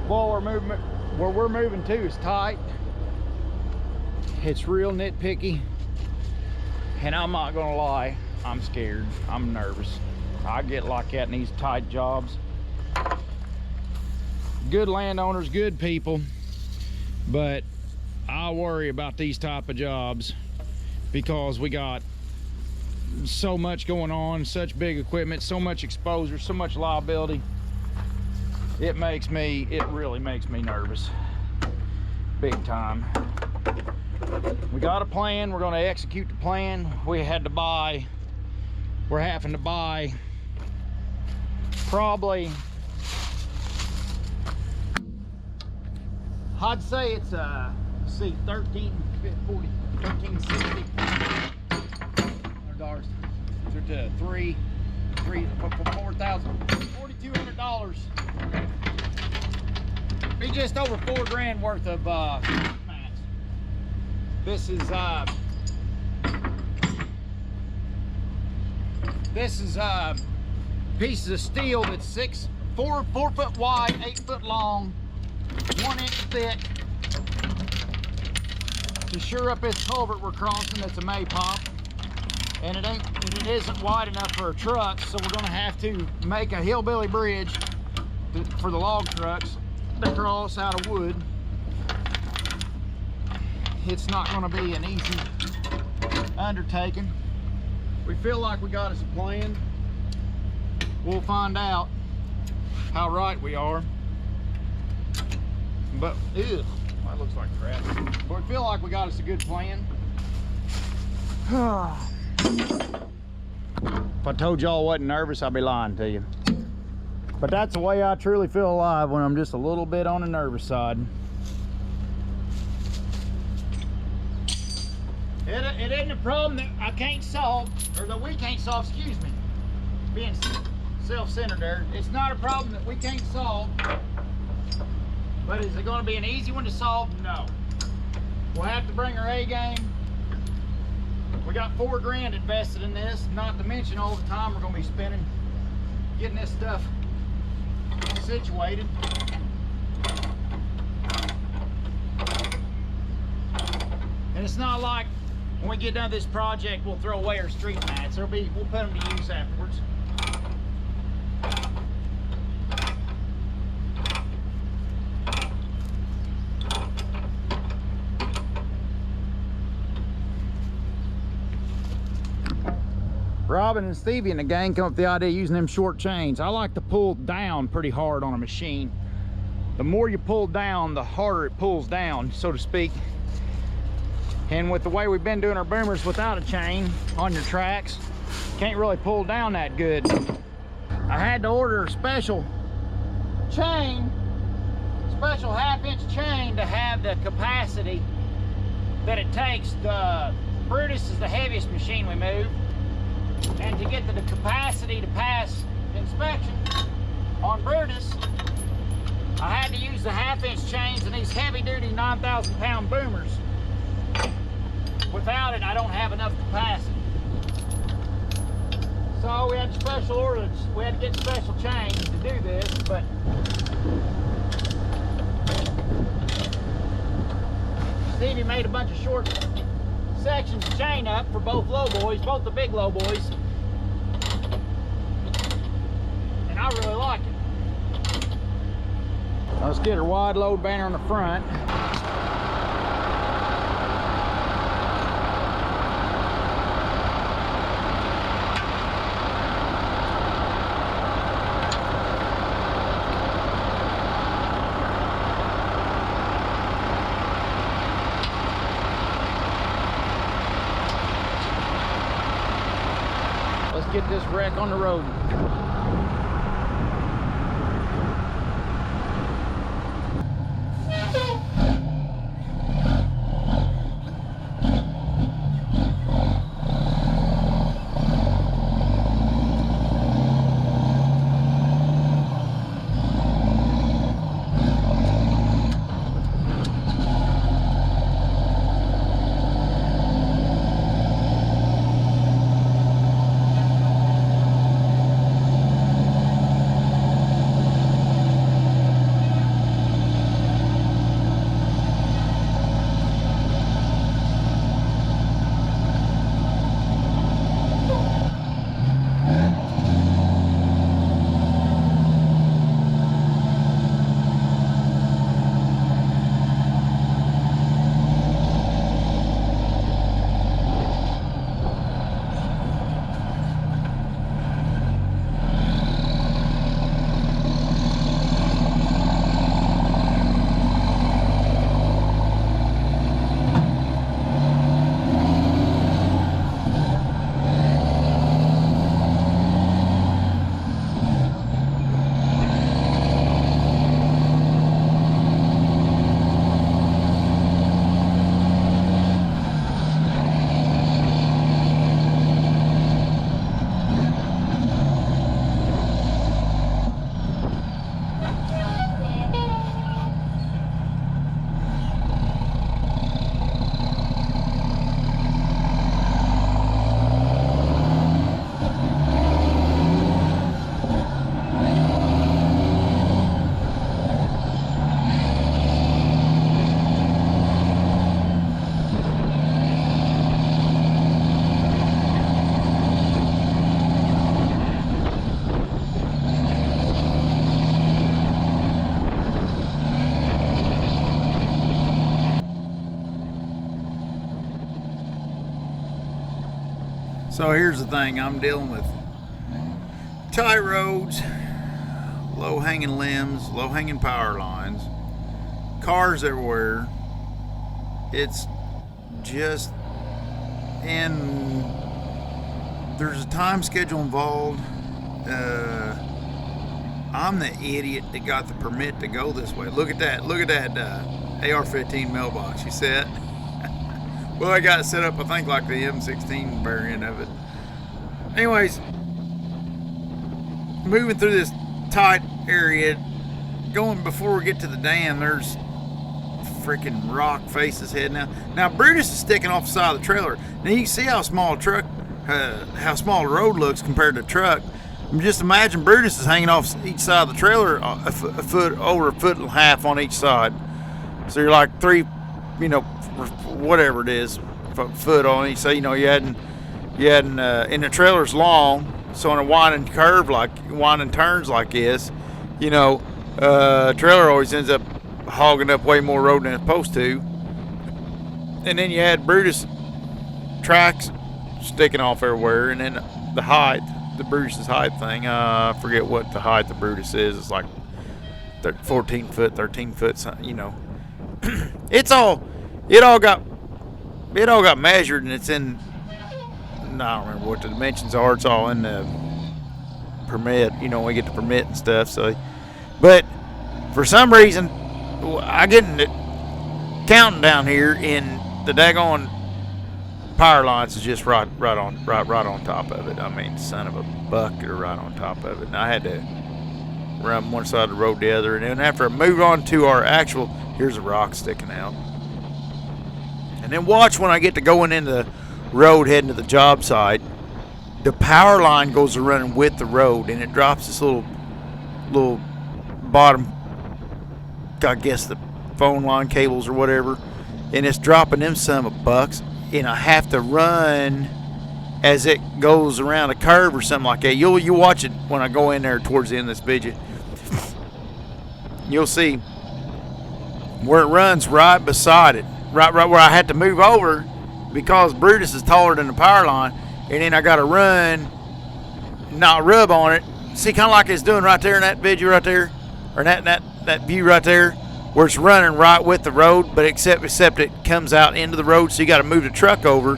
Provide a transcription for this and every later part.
Well, where we're moving to is tight. It's real nitpicky. And I'm not gonna lie, I'm scared. I'm nervous. I get like that in these tight jobs. Good landowners, good people, but I worry about these type of jobs because we got so much going on, such big equipment, so much exposure, so much liability. It really makes me nervous, big time. We got a plan, we're gonna execute the plan. We're having to buy probably, I'd say it's see, $13.60 $4,000 to $4,200. Be just over $4,000 worth of mats. This is pieces of steel that's 4 foot wide, 8 foot long, 1 inch thick, to shore up this culvert we're crossing. That's a maypop, and it isn't wide enough for a truck, so we're gonna have to make a hillbilly bridge for the log trucks to cross out of wood. It's not gonna be an easy undertaking. We feel like we got us a plan. We'll find out how right we are. But ew, that looks like crap. But we feel like we got us a good plan. If I told y'all I wasn't nervous, I'd be lying to you. But that's the way I truly feel alive, when I'm just a little bit on the nervous side. It isn't a problem that I can't solve, or that we can't solve, excuse me. Being self-centered there. It's not a problem that we can't solve. But is it going to be an easy one to solve? No. We'll have to bring our A game. We got $4,000 invested in this, not to mention all the time we're going to be spending getting this stuff situated. And it's not like when we get done with this project we'll throw away our street mats. We'll put them to use afterwards. Robin and Stevie and the gang come up with the idea of using them short chains. I like to pull down pretty hard on a machine. The more you pull down, the harder it pulls down, so to speak. And with the way we've been doing our boomers without a chain on your tracks, can't really pull down that good. I had to order a special chain, special 1/2-inch chain to have the capacity that it takes. The Brutus is the heaviest machine we move. And to get the capacity to pass inspection on Brutus, I had to use the 1/2-inch chains and these heavy-duty 9,000-pound boomers. Without it, I don't have enough capacity. So we had special orders. We had to get special chains to do this, but Stevie made a bunch of short sections of chain up for both low boys, both the big low boys, and I really like it. Let's get our wide load banner on the front. Get this wreck on the road. So here's the thing, I'm dealing with tight roads, low hanging limbs, low hanging power lines, cars everywhere. It's just, and there's a time schedule involved. I'm the idiot that got the permit to go this way. Look at that AR-15 mailbox. You see it? Well, I got it set up, I think, like the M16 variant of it. Anyways, moving through this tight area, going before we get to the dam, there's freaking rock faces heading out. Now, Brutus is sticking off the side of the trailer. Now, you can see how small the road looks compared to the truck. Just imagine Brutus is hanging off each side of the trailer, over a foot and a half on each side. So you're like three, whatever it is, foot on each side. You hadn't, and the trailer's long, so on a winding turns like this, trailer always ends up hogging up way more road than it's supposed to. And then you had Brutus tracks sticking off everywhere, and then the height. The Brutus's height thing. I forget what the height the Brutus is. It's like 14 foot, 13 foot. It all got measured, and it's in. I don't remember what the dimensions are. It's all in the permit. We get the permit and stuff. So, but for some reason, I get in counting down here, and the daggone power lines is just right on top of it. I mean, son of a buck, are right on top of it. And I had to run one side of the road the other. And then after I moved on to our actual, here's a rock sticking out. And then watch when I get to going into the road heading to the job site, the power line goes running with the road, and it drops this little bottom, I guess the phone line cables or whatever, and it's dropping them son of a bucks. And I have to run as it goes around a curve or something like that. You watch it when I go in there towards the end of this video. You'll see where it runs right beside it, right where I had to move over because Brutus is taller than the power line, and then I got to run, not rub on it. See, kind of like it's doing right there in that video right there, or that view right there, where it's running right with the road, but except it comes out into the road, so you got to move the truck over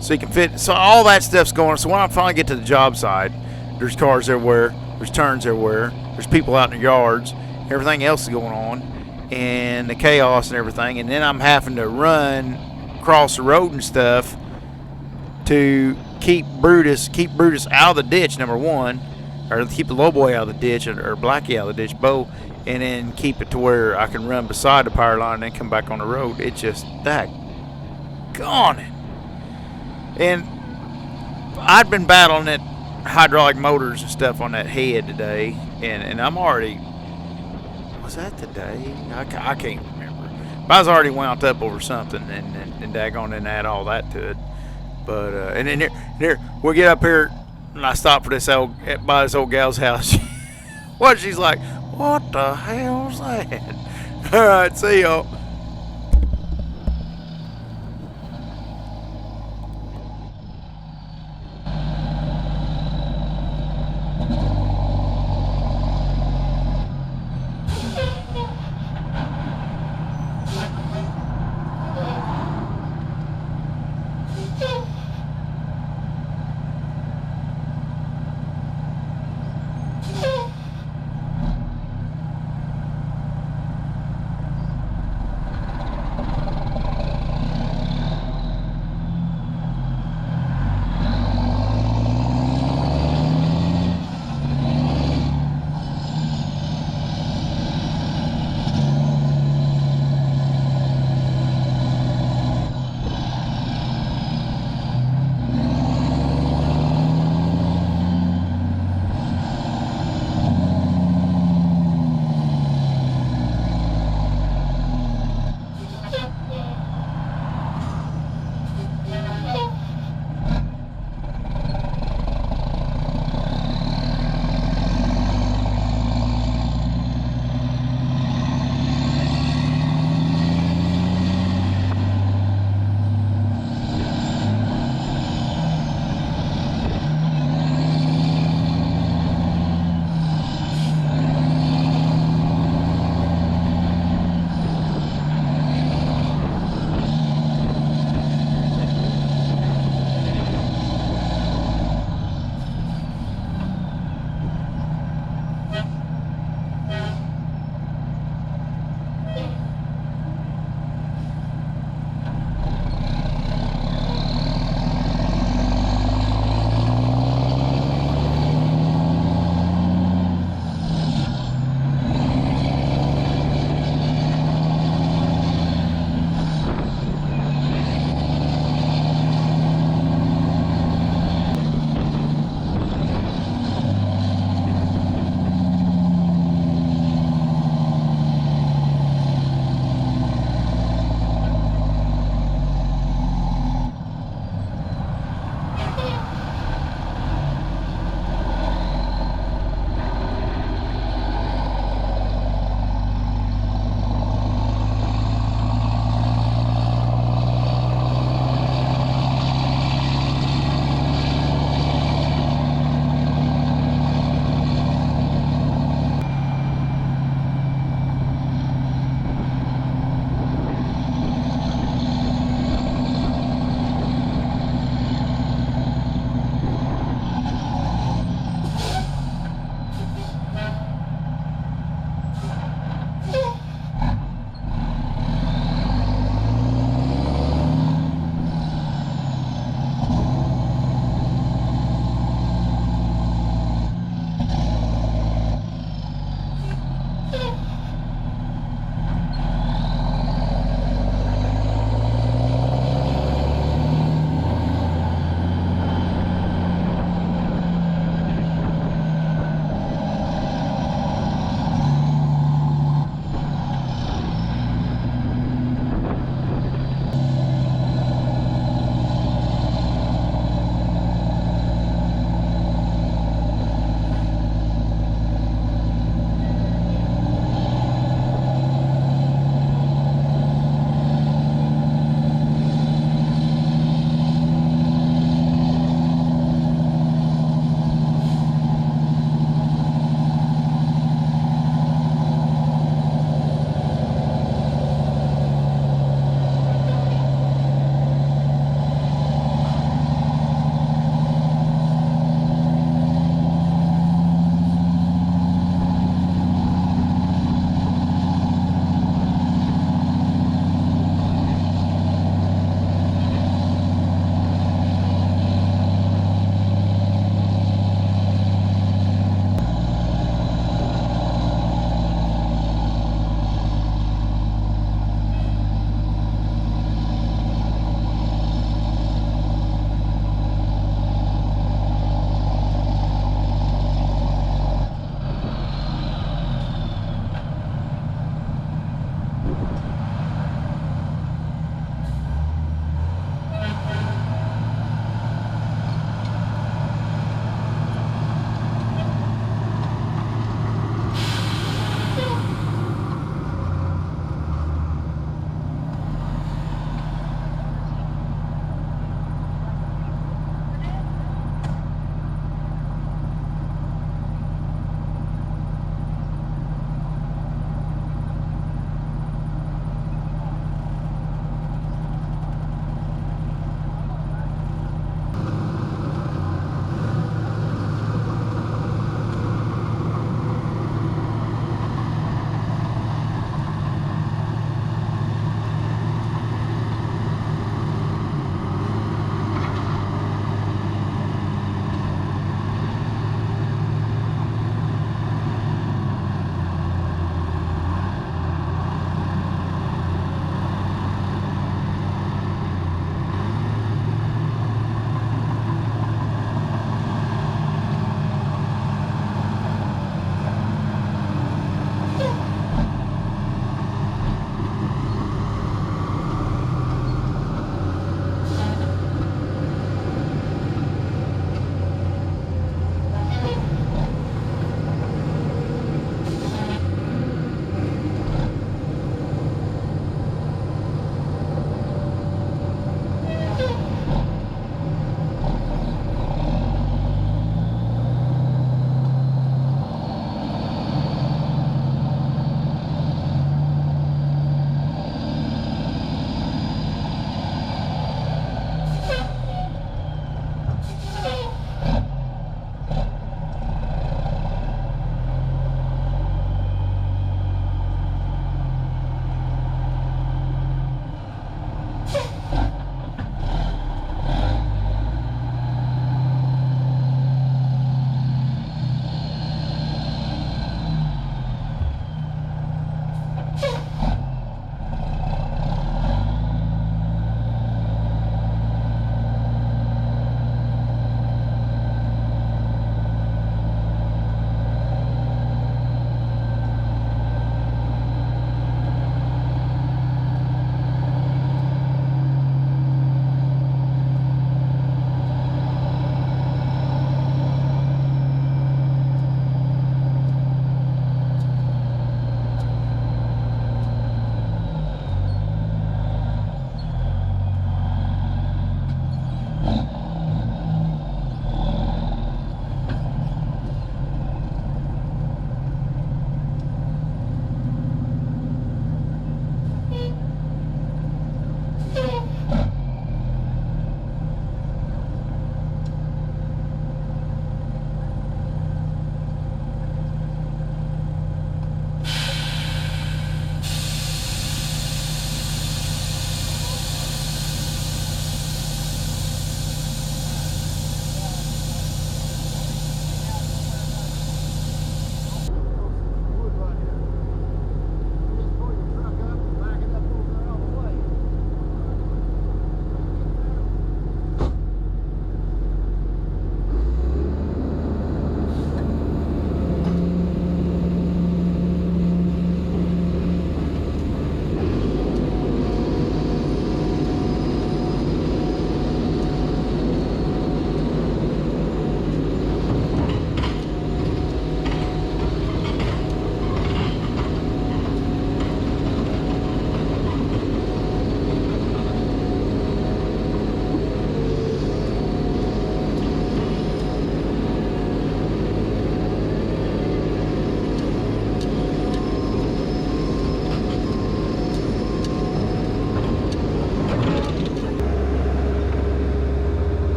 so you can fit. So all that stuff's going on. So when I finally get to the job site, there's cars everywhere, there's turns everywhere, there's people out in the yards, everything else is going on, and the chaos and everything. And then I'm having to run across the road and stuff to keep Brutus out of the ditch, number one, or keep the low boy out of the ditch, or Blackie out of the ditch, Bo. And then keep it to where I can run beside the power line and then come back on the road. It's just that gone. And I'd been battling it, hydraulic motors and stuff on that head today, and I'm already, was that today? I can't remember. But I was already wound up over something, and daggone didn't add all that to it. But and then here we get up here, and I stop for by this old gal's house. What, she's like, what the hell's that? All right, see y'all.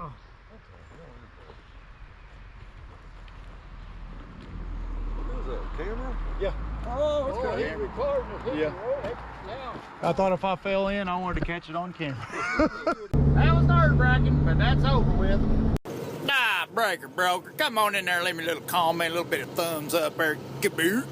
Oh. What is that, camera? Yeah. Oh, It's got he's recording it. Yeah. Now. I thought if I fell in, I wanted to catch it on camera. That was nerve-wracking, but that's over with. Nah, breaker broker. Come on in there, leave me a little comment, a little bit of thumbs up there. Kaboot.